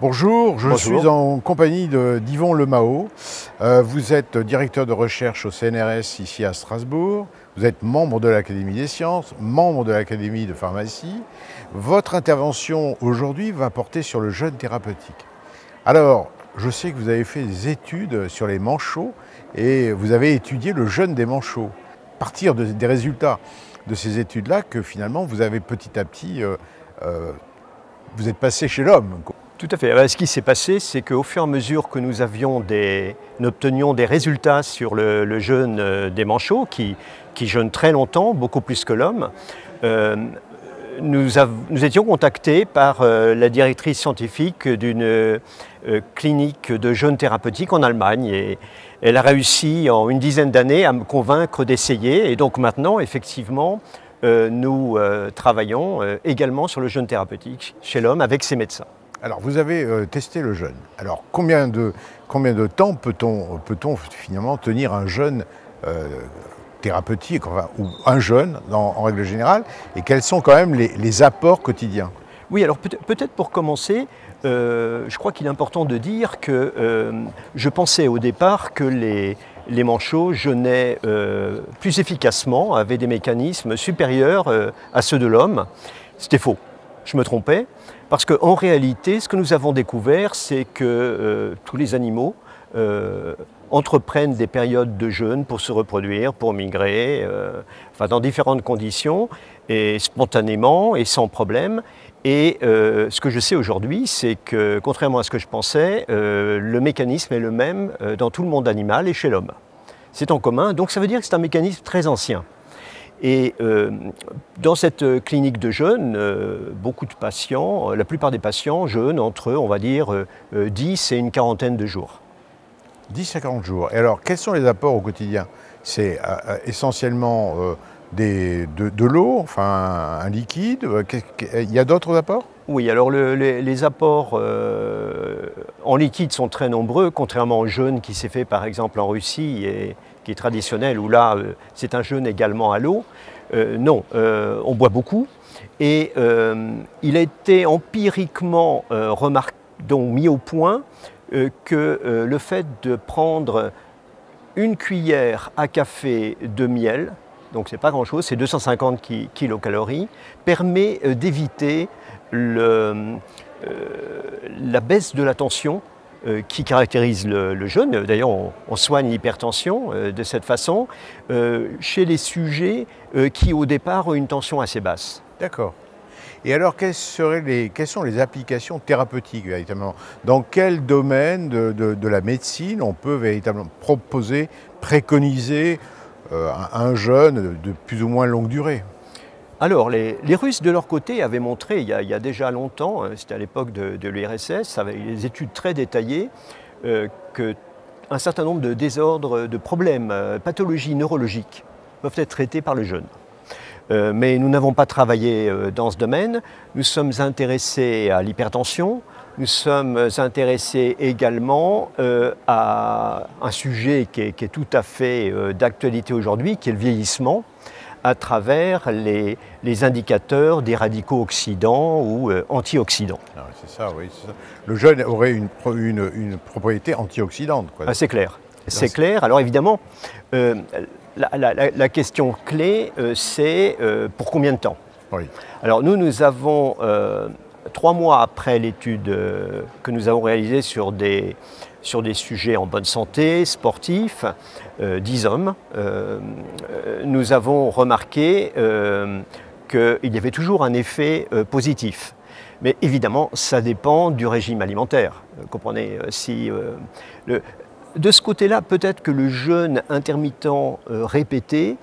Bonjour, je Bonjour. suis en compagnie d'Yvon Lemao. Vous êtes directeur de recherche au CNRS ici à Strasbourg. Vous êtes membre de l'Académie des sciences, membre de l'Académie de pharmacie. Votre intervention aujourd'hui va porter sur le jeûne thérapeutique. Alors, je sais que vous avez fait des études sur les manchots et vous avez étudié le jeûne des manchots. À partir des résultats de ces études-là, que finalement vous avez petit à petit, vous êtes passé chez l'homme. Tout à fait. Ce qui s'est passé, c'est qu'au fur et à mesure que nous obtenions des résultats sur le jeûne des manchots, qui jeûnent très longtemps, beaucoup plus que l'homme, nous étions contactés par la directrice scientifique d'une clinique de jeûne thérapeutique en Allemagne. Et elle a réussi en une dizaine d'années à me convaincre d'essayer. Et donc maintenant, effectivement, nous travaillons également sur le jeûne thérapeutique chez l'homme avec ses médecins. Alors, vous avez testé le jeûne. Alors, combien de temps peut-on finalement tenir un jeûne thérapeutique, enfin, ou un jeûne en règle générale, et quels sont quand même les apports quotidiens? Oui, alors peut-être pour commencer, je crois qu'il est important de dire que je pensais au départ que les manchots jeûnaient plus efficacement, avaient des mécanismes supérieurs à ceux de l'homme. C'était faux, je me trompais. Parce qu'en réalité, ce que nous avons découvert, c'est que tous les animaux entreprennent des périodes de jeûne pour se reproduire, pour migrer, dans différentes conditions, et spontanément et sans problème. Et ce que je sais aujourd'hui, c'est que, contrairement à ce que je pensais, le mécanisme est le même dans tout le monde animal et chez l'homme. C'est en commun, donc ça veut dire que c'est un mécanisme très ancien. Et dans cette clinique de jeûne, beaucoup de patients, la plupart des patients jeûnent entre, on va dire, 10 et une quarantaine de jours. 10 à 40 jours. Et alors, quels sont les apports au quotidien? C'est essentiellement de l'eau, enfin un liquide. Il y a d'autres apports? Oui, alors les apports en liquide sont très nombreux, contrairement au jeûne qui s'est fait par exemple en Russie et qui est traditionnel, où là c'est un jeûne également à l'eau. Non, on boit beaucoup et il a été empiriquement mis au point que le fait de prendre une cuillère à café de miel, donc c'est pas grand chose, c'est 250 kilocalories, permet d'éviter la baisse de la tension qui caractérise le jeûne. D'ailleurs, on soigne l'hypertension de cette façon chez les sujets qui, au départ, ont une tension assez basse. D'accord. Et alors, quelles sont les applications thérapeutiques véritablement? Dans quel domaine de la médecine on peut véritablement préconiser un jeûne de plus ou moins longue durée? Alors, les Russes, de leur côté, avaient montré, il y a déjà longtemps, c'était à l'époque de l'URSS, avec des études très détaillées, qu'un certain nombre de désordres, de problèmes, pathologies neurologiques peuvent être traités par le jeûne. Mais nous n'avons pas travaillé dans ce domaine. Nous sommes intéressés à l'hypertension. Nous sommes intéressés également à un sujet qui est tout à fait d'actualité aujourd'hui, qui est le vieillissement, à travers les indicateurs des radicaux oxydants ou antioxydants. Ah, c'est ça, oui. C'est ça. Le jeûne aurait une propriété antioxydante, quoi. Ah, c'est clair. C'est clair. Alors évidemment, la question clé, c'est pour combien de temps? Oui. Alors nous avons, 3 mois après l'étude que nous avons réalisée sur des sujets en bonne santé, sportifs, 10 hommes, nous avons remarqué qu'il y avait toujours un effet positif. Mais évidemment, ça dépend du régime alimentaire. Vous comprenez, de ce côté-là, peut-être que le jeûne intermittent répété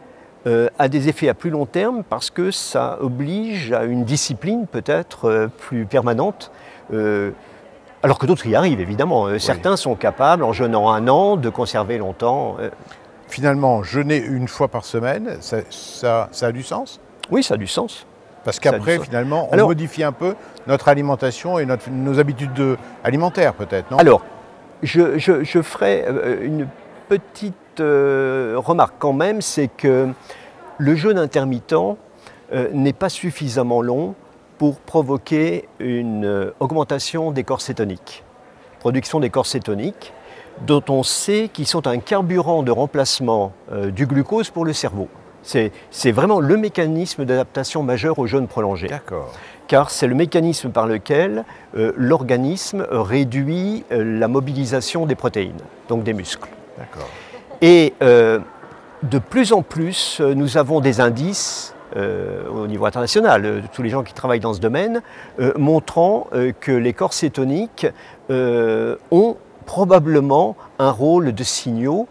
a des effets à plus long terme parce que ça oblige à une discipline peut-être plus permanente, alors que d'autres y arrivent évidemment. Oui. Certains sont capables, en jeûnant 1 an, de conserver longtemps. Finalement, jeûner une fois par semaine, ça a du sens? Oui, ça a du sens. Parce qu'après, finalement, on modifie un peu notre alimentation et nos habitudes alimentaires, peut-être, non? Alors, je ferai une petite remarque quand même, c'est que le jeûne intermittent n'est pas suffisamment long pour provoquer une augmentation des corps cétoniques. Production des corps cétoniques, dont on sait qu'ils sont un carburant de remplacement du glucose pour le cerveau. C'est vraiment le mécanisme d'adaptation majeur au jeûne prolongé. D'accord. Car c'est le mécanisme par lequel l'organisme réduit la mobilisation des protéines, donc des muscles. D'accord. Et de plus en plus, nous avons des indices au niveau international, tous les gens qui travaillent dans ce domaine, montrant que les corps cétoniques ont probablement un rôle de signaux.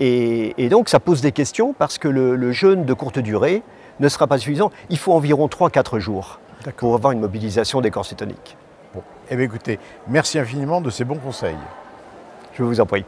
Et donc ça pose des questions parce que le jeûne de courte durée ne sera pas suffisant. Il faut environ 3-4 jours pour avoir une mobilisation des corps cétoniques. Bon. Eh bien écoutez, merci infiniment de ces bons conseils. Je vous en prie.